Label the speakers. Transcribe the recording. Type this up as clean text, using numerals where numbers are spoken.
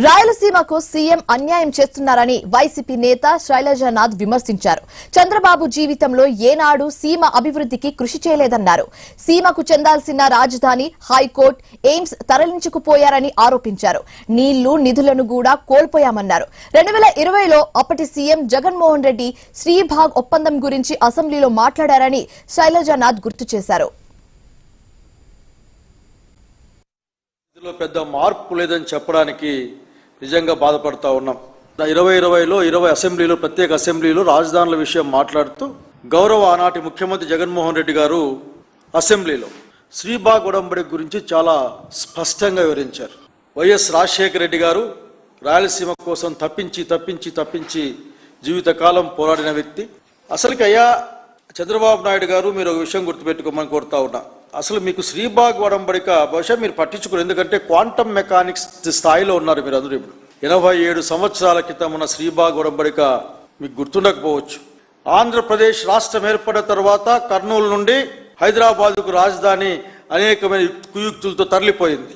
Speaker 1: రాయలసీమకు సీఎం అన్యాయం చేస్తున్నారని వైసీపీ నేత శైలజానాథ్ విమర్శించారు. చంద్రబాబు జీవితంలో ఏనాడు సీమ అభివృద్ధికి కృషి చేయలేదన్నారు. సీమకు చెందాల్సిన రాజధాని, హైకోర్టు, ఎయిమ్స్ తరలించుకుపోయారని ఆరోపించారు. నీళ్లు, నిధులను కూడా కోల్పోయామన్నారు. 2020లో అప్పటి సీఎం జగన్మోహన్ రెడ్డి శ్రీభాగ్ ఒప్పందం గురించి అసెంబ్లీలో మాట్లాడారని శైలజానాథ్ గుర్తు చేశారు.
Speaker 2: పెద్ద మార్పు లేదని చెప్పడానికి నిజంగా బాధపడతా ఉన్నాం. 2020లో 20 అసెంబ్లీలో, ప్రత్యేక అసెంబ్లీలో రాజధానుల విషయం మాట్లాడుతూ గౌరవ ఆనాటి ముఖ్యమంత్రి జగన్మోహన్ రెడ్డి గారు అసెంబ్లీలో శ్రీభాగ్ ఉడంబడి గురించి చాలా స్పష్టంగా వివరించారు. వైఎస్ రాజశేఖర రెడ్డి గారు రాయలసీమ కోసం తప్పించి జీవితకాలం పోరాడిన వ్యక్తి. అసలుకి అయ్యా చంద్రబాబు నాయుడు గారు, మీరు ఒక విషయం గుర్తుపెట్టుకోమని కోరుతా ఉన్నా. అసలు మీకు శ్రీభాగ్ ఉడంబడిక బహుశా మీరు పట్టించుకోరు, ఎందుకంటే క్వాంటమ్ మెకానిక్స్ స్థాయిలో ఉన్నారు మీరు అందరూ. ఇప్పుడు 87 సంవత్సరాల క్రితం ఉన్న శ్రీభాగ్ ఉడంబడిక మీకు గుర్తుండకపోవచ్చు. ఆంధ్రప్రదేశ్ రాష్ట్రం ఏర్పడిన తర్వాత కర్నూలు నుండి హైదరాబాద్కు రాజధాని అనేకమైన కుయుక్తులతో తరలిపోయింది.